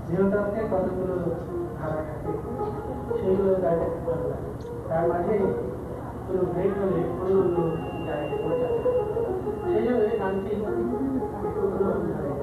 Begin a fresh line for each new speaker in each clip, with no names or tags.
বৃহত্তরকে কতগুলো ধারা থাকে সেইগুলো গাইতে ভালো লাগে। তার মাঝে কোনো ব্রেক হলে অন্য অন্য জায়গায় পড়ে যাবে, সেই জন্য গানটি একটু অন্যরকম ভাবে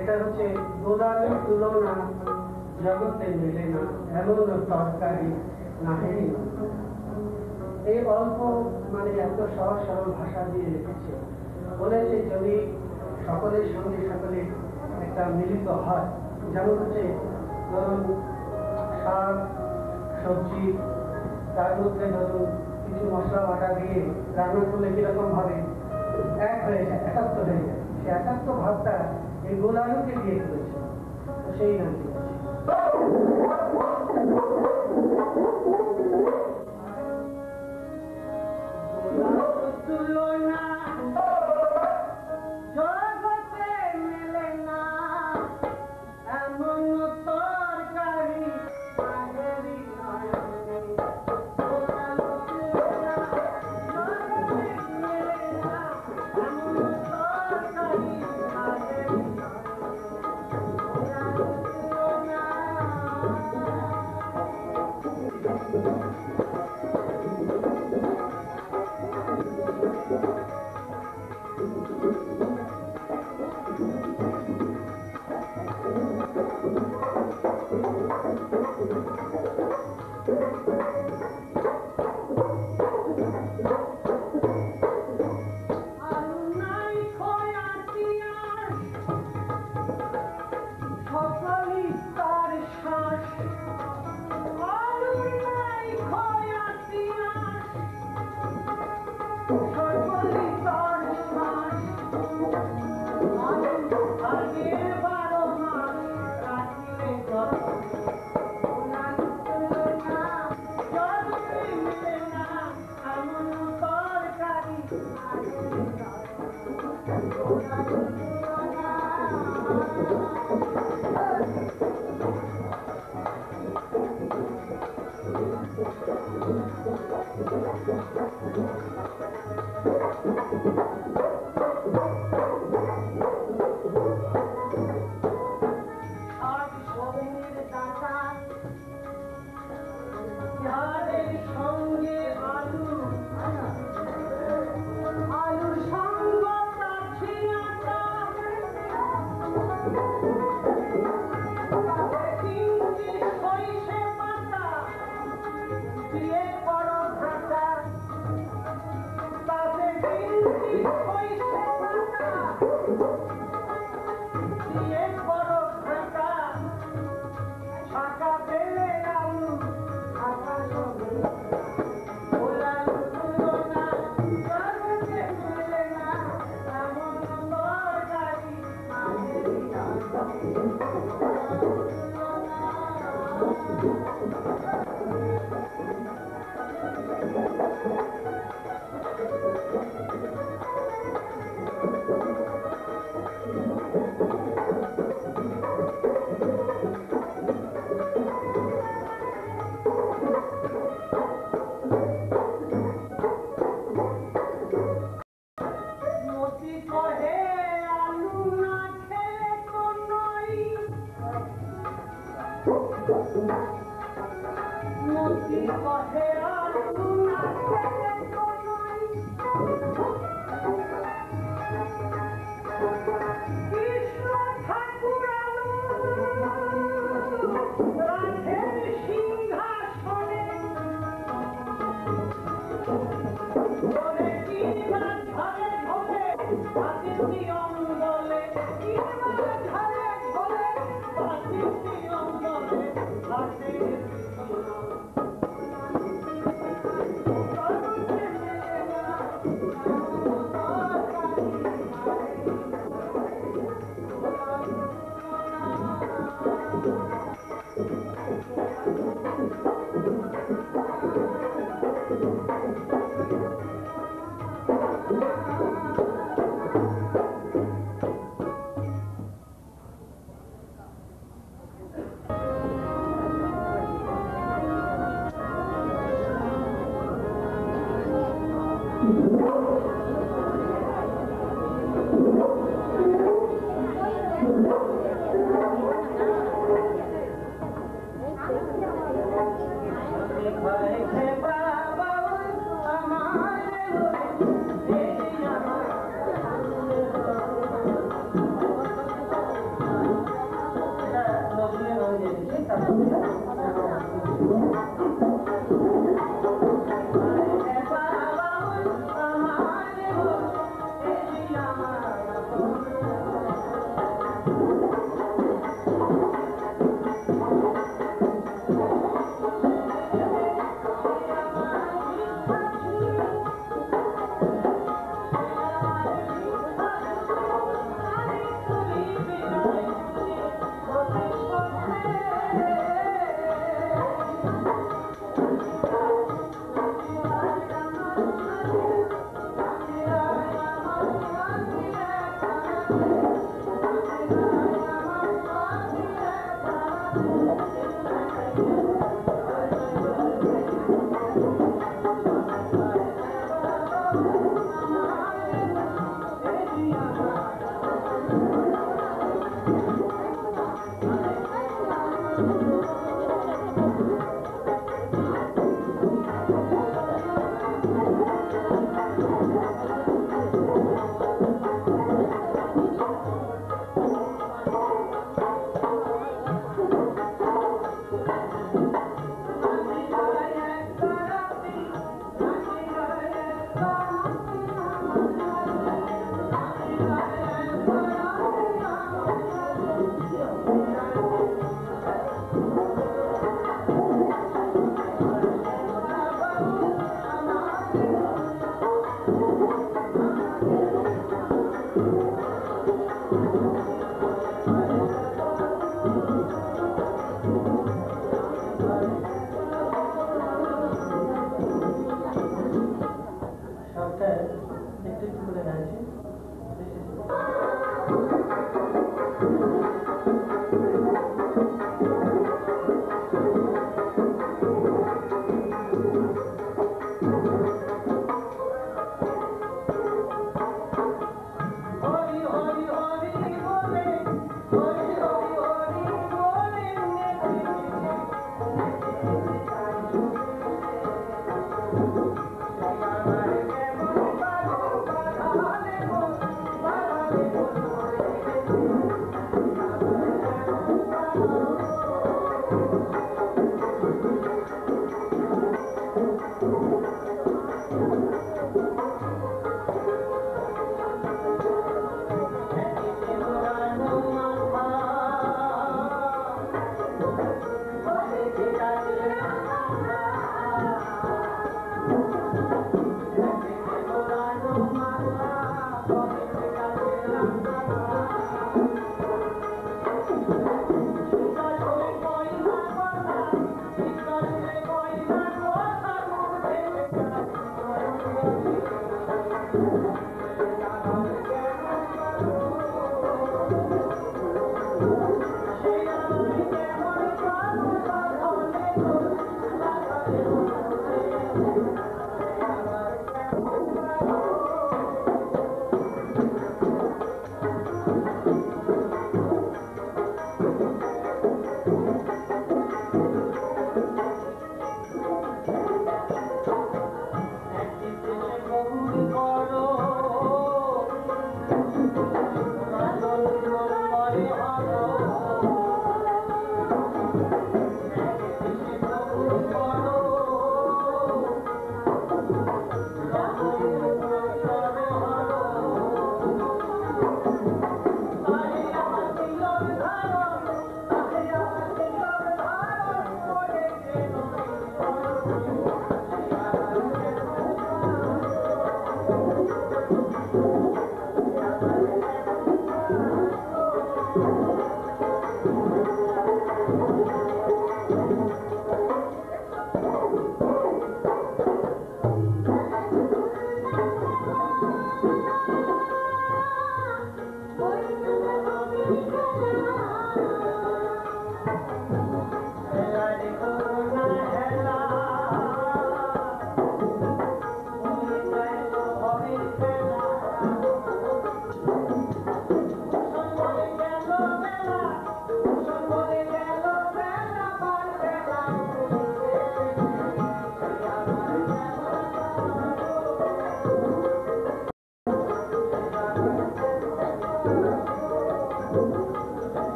এটা হচ্ছে গোদামের তুলনা জগতে মেলে না, এমন তরকারি নাহে। এই অল্প মানে এত সহজ সরল ভাষা দিয়ে রেখেছে, বলেছে যদি সকলের সঙ্গে সকলে একটা মিলিত হয়, যেমন হচ্ছে ধরুন শাক সবজি, তার মধ্যে ধরুন কিছু মশলা বাটা দিয়ে রান্না করলে কিরকম ভাবে এক হয়ে যায়, একাত্ম হয়ে যায়। সে একাত্ম ভাবটা এই গোলালুকে দিয়ে করেছে, সেই নাম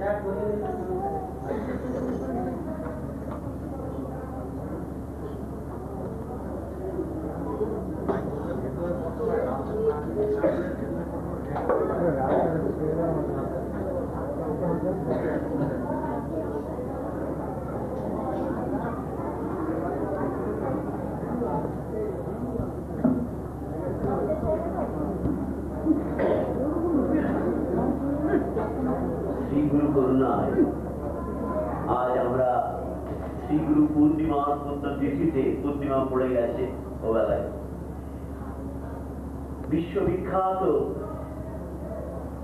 that was
শ্রীগুরু করুণায় আজ আমরা শ্রীগুরু পূর্ণিমার তিথিতে পূর্ণিমা পড়ে গেছে ও বেলায় বিশ্ববিখ্যাত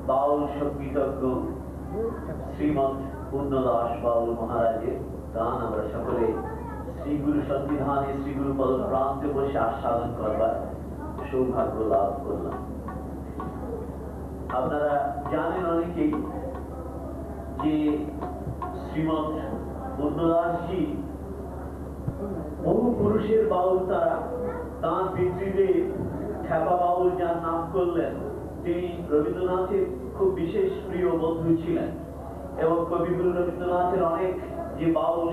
বাউল সঙ্গীতজ্ঞ শ্রীমৎ পূর্ণদাস বাউল মহারাজের গান আমরা সকলে শ্রীগুরু সন্নিধানে শ্রীগুরু পদ প্রান্তে বসে আস্বাদন করবার সৌভাগ্য লাভ করলাম। আপনারা জানেন অনেকেই যে শ্রীমৎ পূর্ণদাসজি বহু পুরুষের বাউল তারা তাঁর পিতৃদেব খ্যাপা বাউল যার নাম করলেন তিনি রবীন্দ্রনাথের খুব বিশেষ প্রিয় বন্ধু ছিলেন এবং কবিগুরু রবীন্দ্রনাথের অনেক যে বাউল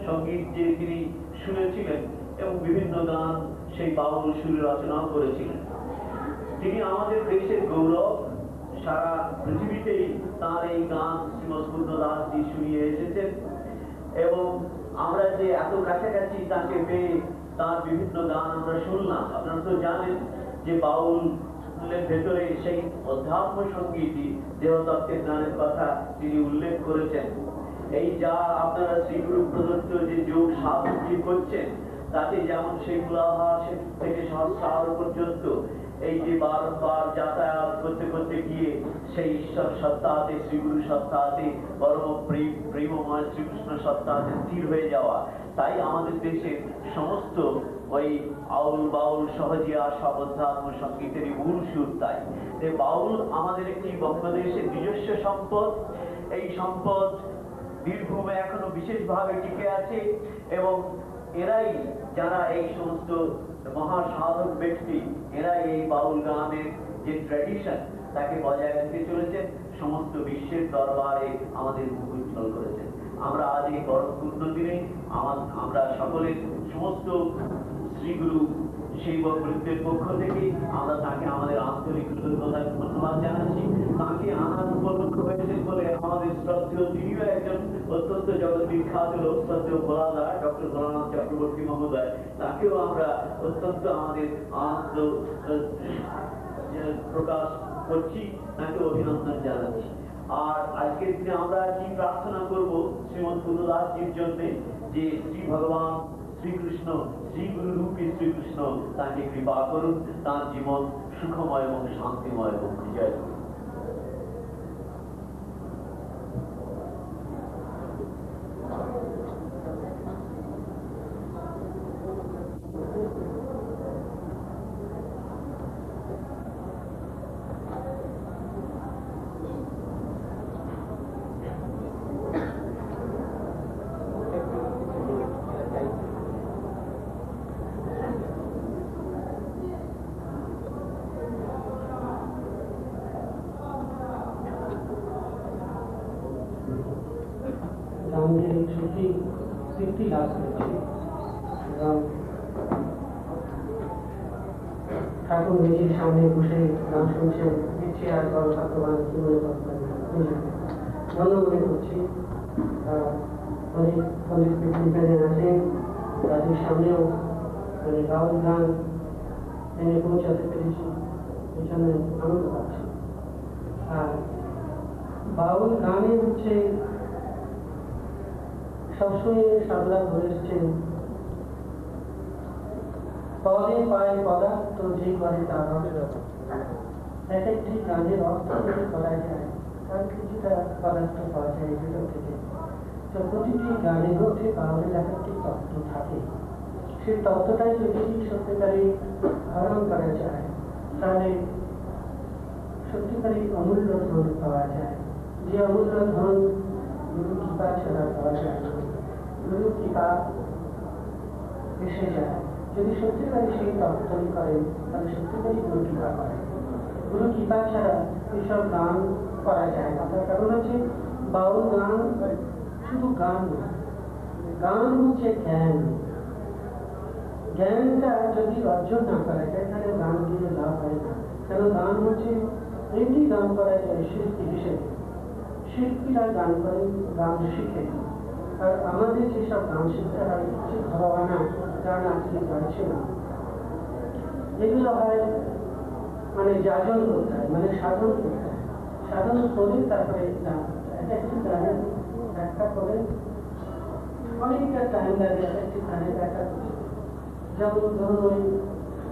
সঙ্গীত যে তিনি শুনেছিলেন এবং বিভিন্ন গান সেই বাউল সুরে রচনাও করেছিলেন। তিনি আমাদের দেশের গৌরব, সারা পৃথিবীতেই তাঁর এই গান শ্রীমৎ পূর্ণদাসজি শুনিয়ে এসেছেন এবং আমরা যে এত কাছাকাছি তাকে পেয়ে তার বিভিন্ন গান আমরা শুনলাম। আপনারা তো জানেন যে বাউলের ভেতরে সেই অধ্যাত্ম সঙ্গীতই দেহতত্ত্বের গানের কথা তিনি উল্লেখ করেছেন। এই যা আপনারা শ্রীগুরু প্রদত্ত যে যোগ সাধন করছেন তাতে যেমন সেই মূলাধার থেকে সহস্রার পর্যন্ত এই যে বারবার যাতায়াত করতে করতে গিয়ে সেই ঈশ্বর সত্তাতে শ্রীগুরু সত্তাতে পরম প্রেমময় শ্রীকৃষ্ণ সত্তাতে স্থির হয়ে যাওয়া, তাই আমাদের দেশের সমস্ত ওই আউল বাউল সহজিয়া সব অধ্যাত্ম সঙ্গীতেরই মূল সুর। তাই বাউল আমাদের একটি বঙ্গদেশের নিজস্ব সম্পদ। এই সম্পদ বীরভূমে এখনো বিশেষভাবে টিকে আছে এবং এরাই যারা এই সমস্ত মহাসাধক ব্যক্তি এরাই এই বাউল গানের যে ট্র্যাডিশন তাকে বজায় রাখতে চলেছেন, সমস্ত বিশ্বের দরবারে আমাদের মুখ উজ্জ্বল করেছেন। আমরা আজ এই পরম পূর্ণ দিনে আমরা সকলে সমস্ত শ্রীগুরু সেবক বৃন্দের পক্ষ থেকে আমরা তাকে আমাদের আন্তরিক কৃতজ্ঞতা ধন্যবাদ জানাচ্ছি। তাকে আনার উপলক্ষ হয়েছে বলে আমাদের শ্রদ্ধেয় তিনিও একজন অত্যন্ত জগৎ বিখ্যাত লোক, শ্রদ্ধেয় ভোলাদা ডক্টর ভোলানাথ চক্রবর্তী মহোদয়, তাকেও আমরা অত্যন্ত আমাদের আনন্দ প্রকাশ করছি, তাকে অভিনন্দন জানাচ্ছি। আর আজকের দিনে আমরা কি প্রার্থনা করব শ্রীমৎ পূর্ণদাসজির জন্য যে শ্রী ভগবান শ্রীকৃষ্ণ শ্রীগুরু রূপী শ্রীকৃষ্ণ তাকে কৃপা করুন, তার জীবন সুখময় এবং শান্তিময় এবং বিজয় করুন।
তৃপ্তি লাভ করেছি এবং ঠাকুর নিজের সামনে বসে গান শুনছেন, ইচ্ছে আর ভগবান কি মনে করবেন মনে মনে করছি। অনেক পৃথিবীতে আছেন, তাদের সামনেও বাউল গান এনে পৌঁছাতে পেরেছি, এই জন্য আনন্দ পাচ্ছি। আর বাউল গানে হচ্ছে সবসময় সাধুরা ধরে এসছেন পদে পায় পদার্থ যে করে তার এক একটি গানের অর্থ যদি করা যায় তার কিছুটা পদার্থ পাওয়া যায় এগুলো থেকে। তো প্রতিটি গানের মধ্যে বাউলের এক একটি তত্ত্ব থাকে, সেই তত্ত্বটাই যদি সত্যিকারে ধারণ করা যায় তাহলে সত্যিকারে অমূল্য ধন পাওয়া যায়। যে অমূল্য ধন গুরু কৃপা ছাড়া পাওয়া যায় না, গুরু কৃপা এসে যায়। যদি সত্যিকারে সেই তত্ত্বই করেন তাহলে সত্যিকারই গুরু কৃপা করেন। গুরু কৃপা ছাড়া এইসব গান করা যায় না। তার কারণ হচ্ছে বাউল গান শুধু গান না, গান হচ্ছে জ্ঞান। জ্ঞানটা যদি অর্জন না করা যায় তাহলে গান দিয়ে লাভ হয় না। কেন গান হচ্ছে এমনি গান করা যায় শিল্পী হিসেবে, শিল্পীরা গান করেন, গান শিখে। আর আমাদের যেসব গান শিখতে হয় হচ্ছে ঘরোয়ানা গান আজকে গাইছে না, এগুলো হয় মানে যাজন করতে হয়, মানে সাধন করতে হয়, সাধন করে তারপরে গান করতে হয়। একটি গানের ব্যাখ্যা করে অনেকটা টাইম লাগে একটি গানের ব্যাখ্যা করতে। যেমন ধরুন ওই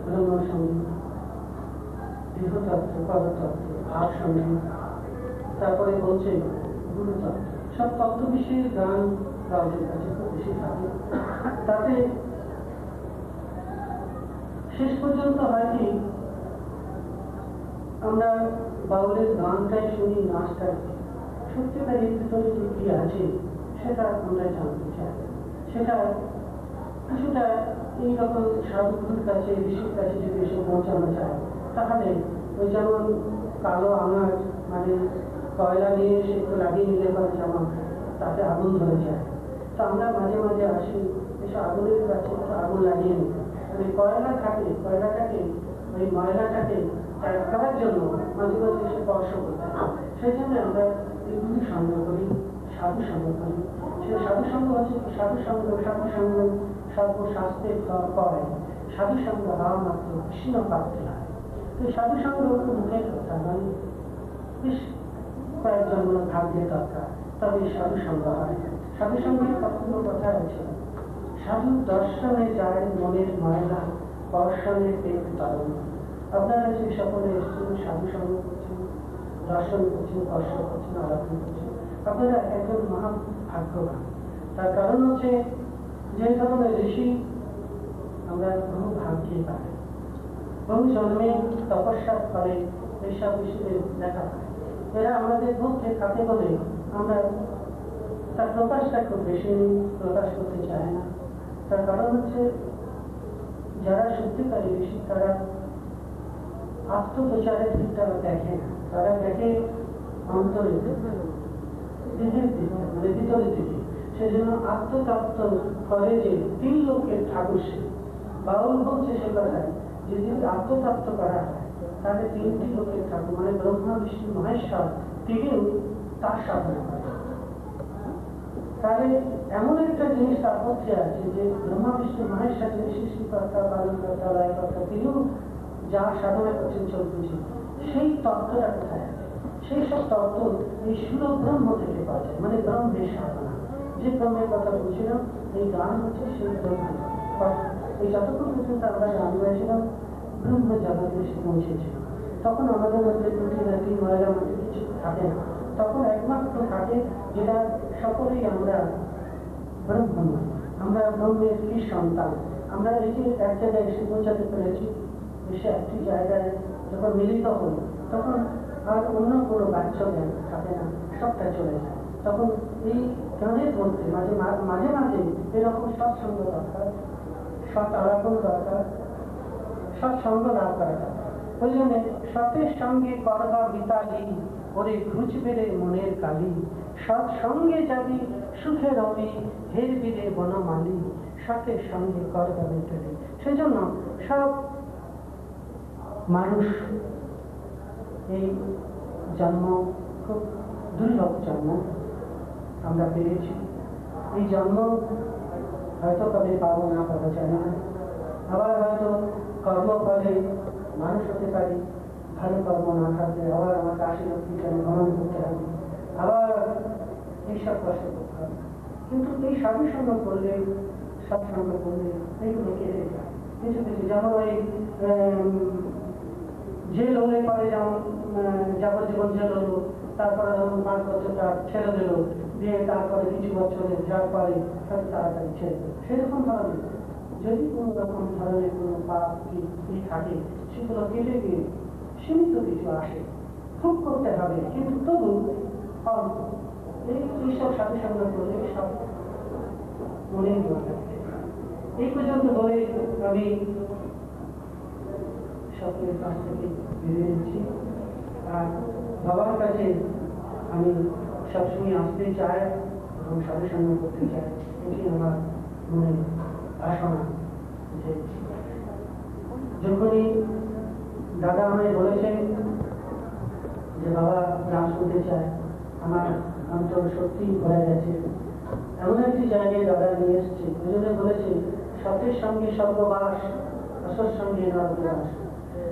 ব্রহ্মসঙ্গীত, গৃহতত্ত্ব, পরতত্ত্ব, ভাব সঙ্গীত, তারপরে বলছে গুরুতত্ত্ব, সব তত্ত্ব বিষয়ের গান বাউলের কাছে খুব বেশি থাকে। তাতে শেষ পর্যন্ত হয় কি আমরা বাউলের গানটাই শুনি, নাচটাই সত্যিকার এর ভিতরে যে কি আছে সেটা আমরা জানতে চাই। সেটা কিছুটা এইরকম সাধুগুরুর কাছে, ঋষির কাছে যদি এসে পৌঁছানো চায়, তাহলে ওই যেমন কালো আঙার মানে কয়লা নিয়ে এসে একটু লাগিয়ে নিলে পরে যেমন তাতে আগুন ধরে যায়, তো আমরা মাঝে মাঝে আসি এসে আগুনের কাছে একটু আগুন লাগিয়ে নিই। মানে কয়লা থাকে, কয়লাটাকে ওই ময়লাটাকে ত্যাগ করার জন্য মাঝে মাঝে এসে স্পর্শ করতে হয়। সেই জন্য আমরা এগুলি সংগ্রহ করি, সাধু সংগ্রহ করি। সে সাধু সঙ্গ হচ্ছে সাধু সঙ্গ, সাধু সঙ্গ সর্বশাস্ত্রের করে, সাধু সঙ্গ হওয়া মাত্র কৃষ্ণ প্রাপ্তি হয়। তো সাধু সঙ্গ মুখের কথা মানে বেশ কয়েকজন ভাগ্যের দরকার, তবে সাধু সঙ্গ হয়। সাধু সঙ্গের কখনো কথা আছে, সাধু দর্শনে যায় মনের ময়লা, দর্শনে পেট তরণ। আপনারা যে সকলে এসেছেন, সাধু সঙ্গ করছেন, দর্শন করছেন, দর্শন করছেন, আরাধনা করছেন, আপনারা একজন মহা ভাগ্যবান। তার কারণ হচ্ছে যে ধরনের ঋষি আমরা বহু ভাগ্যে পাই, বহু জন্মে তপস্যার ফলে এইসব ঋষিদের দেখা পাই। এরা আমাদের মধ্যে থাকে বলে আমরা তার প্রকাশটা খুব বেশি প্রকাশ করতে চায় না। তার কারণ হচ্ছে যারা সত্যিকারী ঋষি তারা আত্মপ্রচারের দিকটা দেখে না, তারা দেখে অন্তরের দেহের দিকে, মানে ভিতরের দিকে। সেজন্য আত্মতত্ত্ব করে যে 3 লোকের ঠাকুর সে বাউল বলছে সে কথায় যে যদি আত্মতত্ত্ব করা হয় তাহলে 3টি লোকের ঠাকুর মানে ব্রহ্মা, বিষ্ণু, মহেশ্বর তিনিও তার সাধনা করে। তাহলে এমন একটা জিনিস তার মধ্যে আছে যে ব্রহ্মা, বিষ্ণু, মহেশ্বর যে সৃষ্টিকর্তা, পালনকর্তা, লয়কর্তা, তিনিও যা সাধনা করছেন চলতেছেন, সেই তত্ত্বটা কোথায় আছে? সেই সব তত্ত্ব এই সুলভ ব্রহ্ম থেকে পাওয়া যায়, মানে ব্রহ্মের সাধনা। যে ব্রহ্মের কথা বলছিলাম, এই গান হচ্ছে সেই ব্রহ্মের কথা। এই যতক্ষণ পর্যন্ত আমরা গান গাইছিলাম ব্রহ্ম জগতে এসে পৌঁছেছিল, তখন আমাদের মধ্যে ত্রুটি ময়লা মধ্যে কিছু থাকে না। তখন একমাত্র থাকে যেটা সকলেই আমরা ব্রহ্মময়, আমরা ব্রহ্মের কি সন্তান। আমরা এই যে এক জায়গায় এসে পৌঁছাতে পেরেছি, এসে একটি জায়গায় যখন মিলিত হল তখন আর অন্য কোনো বাহ্য জ্ঞান থাকে না, সবটা চলে যায়। তখন এই গানের মধ্যে মাঝে মাঝে এরকম সৎসঙ্গ দরকার, সৎ আলাপন দরকার, সৎসঙ্গ লাভ করা দরকার। ওই জন্য সতের সঙ্গে করবা বিতালি, ওরে ঘুচবে রে মনের কালি, সৎসঙ্গে যাবি সুখে রবি, হেরবি রে বনমালী, সতের সঙ্গে করবা বিতালি। সেজন্য সব মানুষ এই জন্ম খুব দুর্লভ জন্ম আমরা পেয়েছি। এই জন্ম হয়তো কবে পাবো না পাবো জানি না, আবার হয়তো কর্মফলে মানুষ হতে পারি, ভালো কর্ম না থাকলে আবার আমাকে 80 লক্ষ ভ্রমণ করতে হবে, আবার এইসব কষ্ট করতে হবে। কিন্তু এই সাধু সঙ্গ করলে, সৎসঙ্গ করলে এইগুলো কেটে যায় কিছু কিছু। যেমন ওই জেল হলে পরে যেমন যাবজ্জীবন জেল হলো, তারপরে ধরুন 5 বছরটা ছেড়ে দিল, দিয়ে তারপরে কিছু বছরের যার পরে তাড়াতাড়ি ছেড়ে দিল। সেরকম ধরনের যদি কোনো রকম ধরনের কোনো পাপ কি থাকে সেগুলো কেটে গিয়ে সীমিত কিছু আসে, খুব করতে হবে কিন্তু তবু অল্প। এইসব সাথে সঙ্গে করলে সব মনের দরকার। এই পর্যন্ত বলে আমি সকলের কাছ থেকে বেরিয়ে নিচ্ছি। আর বাবার কাছে আমি সবসময় আসতে চায় এবং সাধুসঙ্গ করতে চায়। এটি আমার মনে বাসনা যে যখনই দাদা আমায় বলেছেন যে বাবা গান শুনতে চায়, আমার অন্তর সত্যি ভরে গেছে। এমন একটি জায়গায় দাদা নিয়ে এসছে, দুজনে বলেছে সতের সঙ্গে সর্ববাস, অসর সঙ্গে নরবাস।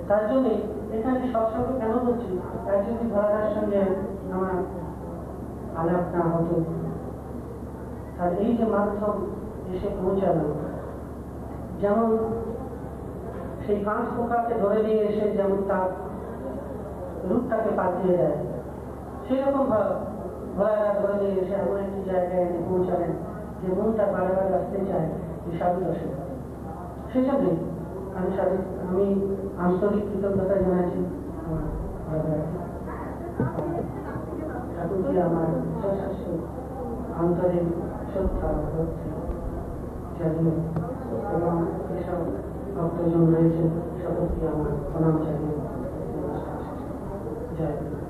তার জন্য এখানে সৎসঙ্গ কেন হচ্ছে, তাই যদি ধরার সঙ্গে আমার আলাপ না হতো, তার এই যে মাধ্যম এসে পৌঁছানো, যেমন সেই কাঁচ পোকাকে ধরে নিয়ে এসে যেমন তার রূপটাকে পাল্টিয়ে দেয়, সেই রকম ঘোড়ারা ধরে নিয়ে এসে এমন একটি জায়গায় এনে পৌঁছালেন যে মনটা বারে বারে আসতে চায় এই সাধু দশে। সেই জন্যই আমি আন্তরিক কৃতজ্ঞতা জানাচ্ছি আমার ঠাকুরকে, আমার সশস্ত্র আন্তরিক শ্রদ্ধা ভক্তি জানিয়ে এবং যেসব ভক্তজন রয়েছে সকলকে আমার প্রণাম জানিয়ে জয় গুরু।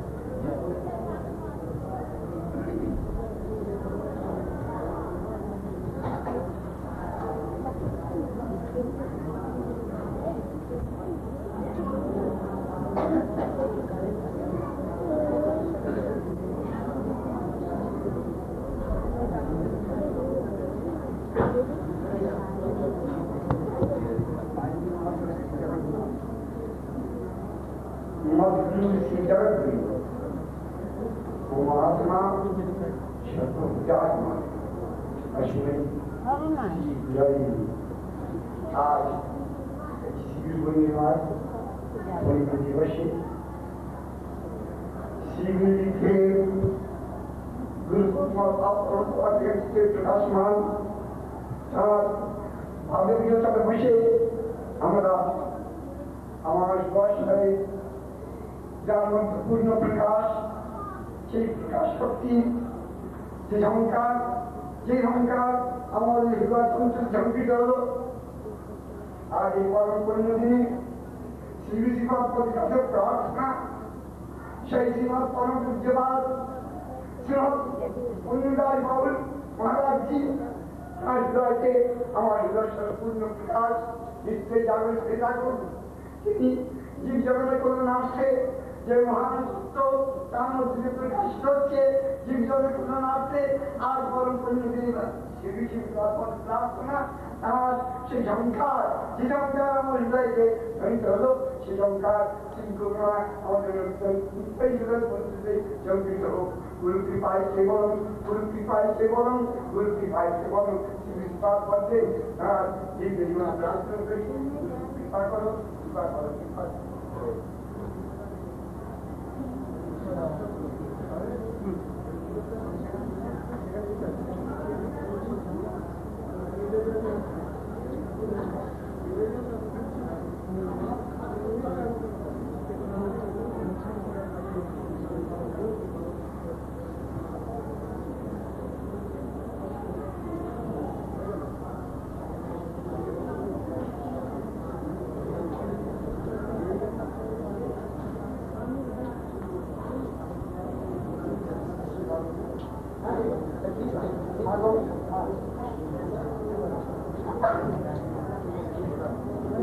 आज प्रकाशमान বসে আমরা আমার বয়সে যার মধ্যে পূর্ণ প্রকাশ, সেই প্রকাশ শক্তি, যে অহংকার আমাদের হৃদয় সঞ্চিত ঝঙ্কিত হল। আর এই পরম পরিণতি শ্রী শ্রীমৎপতির কাছে প্রার্থনা, সেই শ্রীমৎ পরম পূজ্যবাদ শ্রীমৎ পুণ্যদাস বাউল মহারাজজি তার হৃদয়কে আমার হৃদয় পূর্ণ প্রকাশ নিশ্চয়ই জাগরণ হয়ে থাকুন। তিনি জীব জগতের কোন নামে যে মহান সত্য তার মধ্যে প্রকাশিত হচ্ছে, জীব জগতের কোন নামে আর পরম পরিণতি প্রার্থনা আমার সেই সংখ্যার, যে সংখ্যার আমার হৃদয়কে ধ্বনিত হলো, সেই সংখ্যার শৃঙ্খলা আমাদের জঙ্কিত হোক। গুরু কৃপায় কেবল, গুরু কৃপায় কেবল, গুরু কৃপায় কেবল পথে তার জীবন প্রার্থনা করি। কৃপা করো, কৃপা করো, কৃপা করো।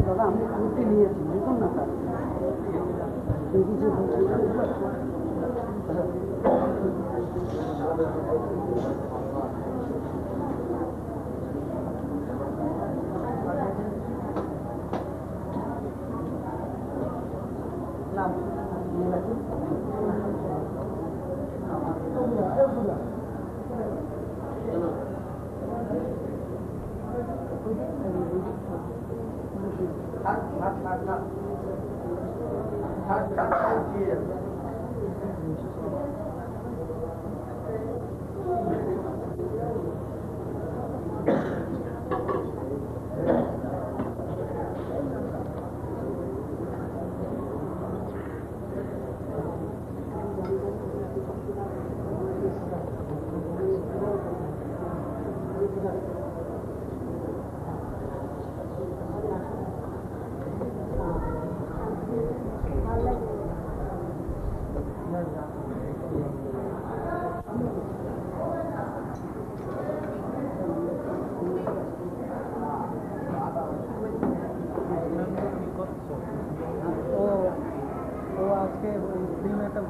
দাদা আমি কুর্তি নিয়েছি, দেখুন না স্যার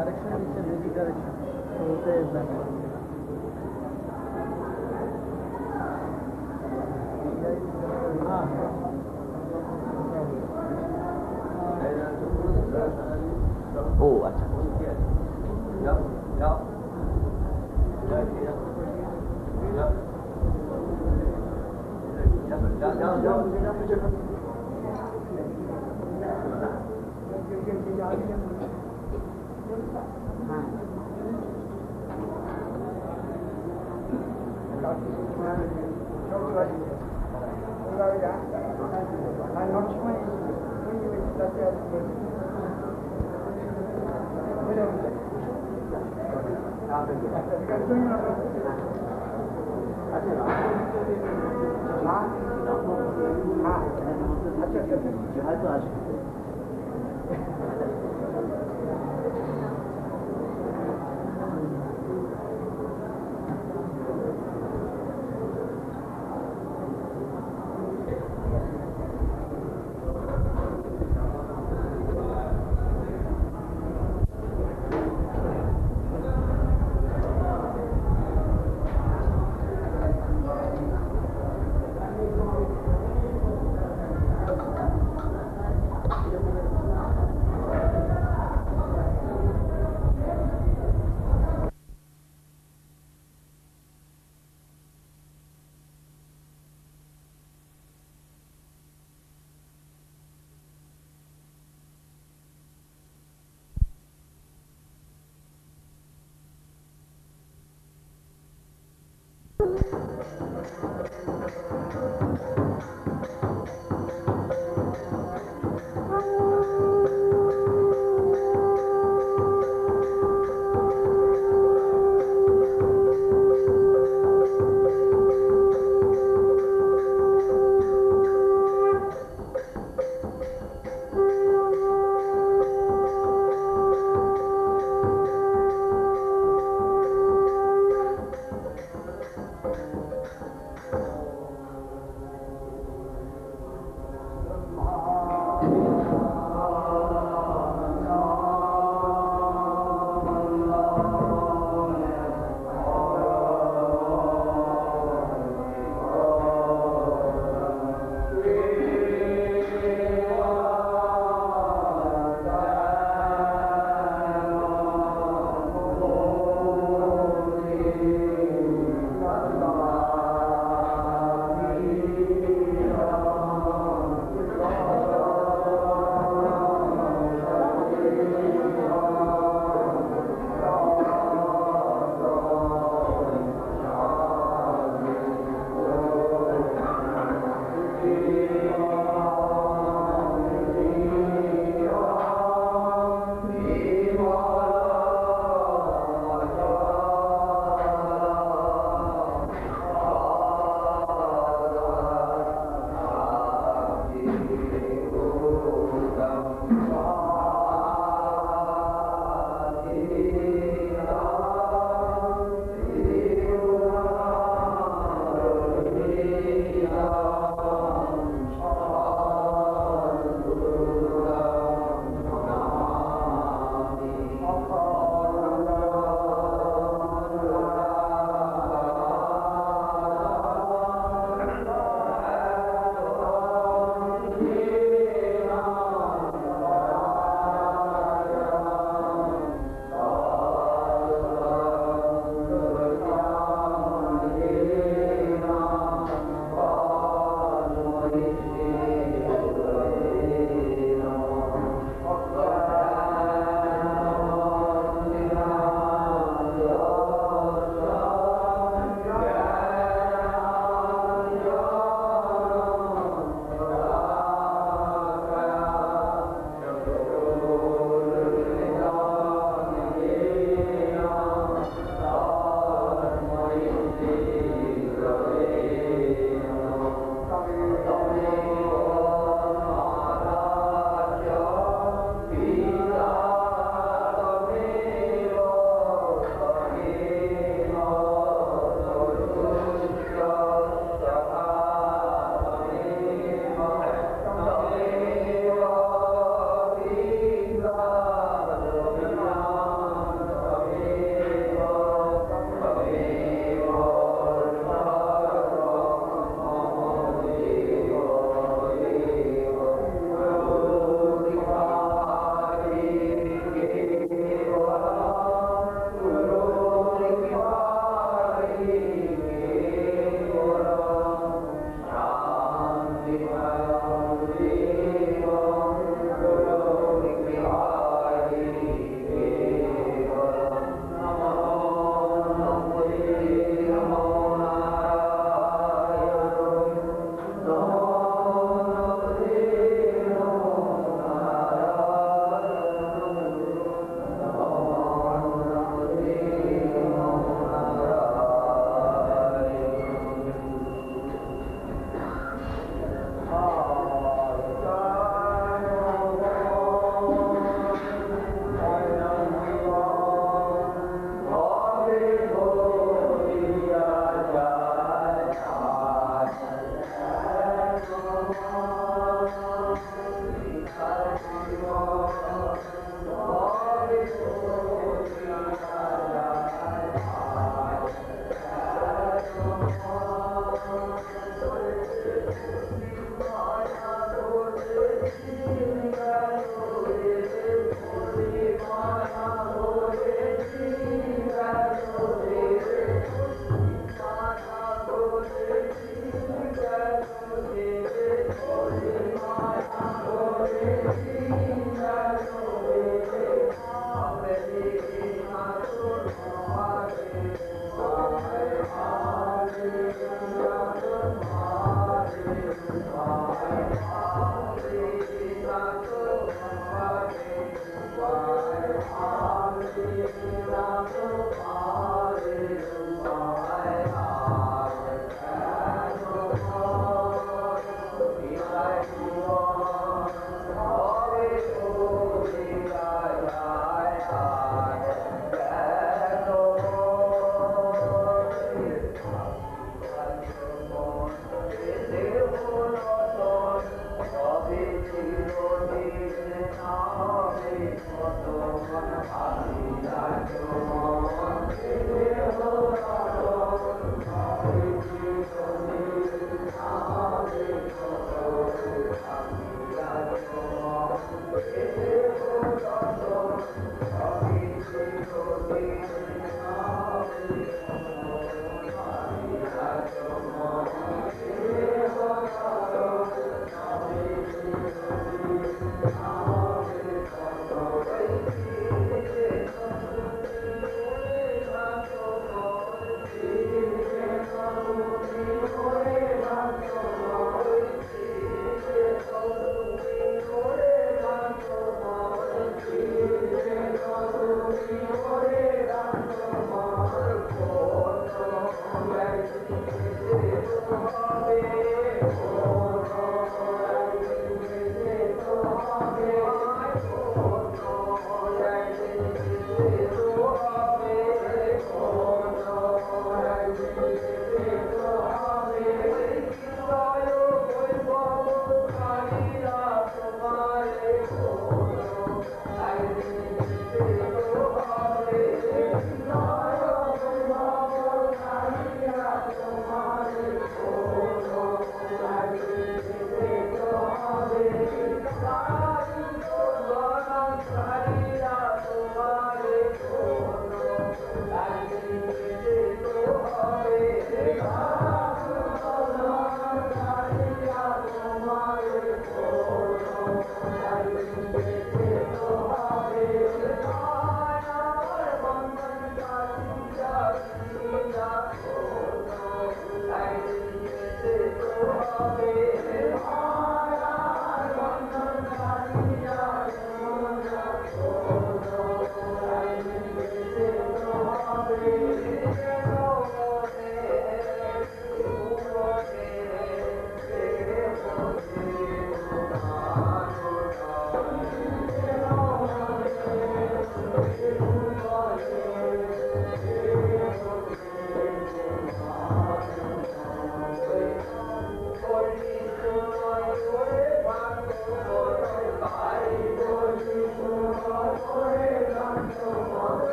डायरेक्शन नीचे म्यूजिक डायरेक्शन तो होते हाँ
ओ अच्छा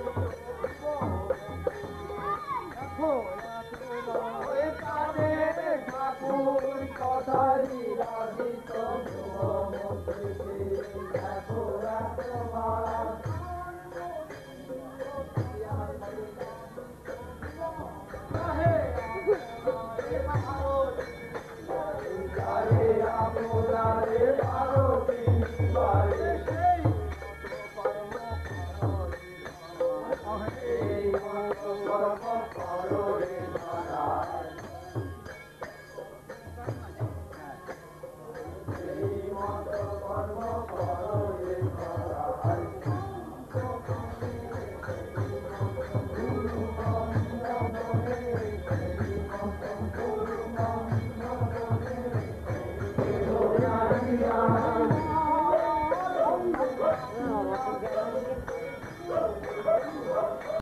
Para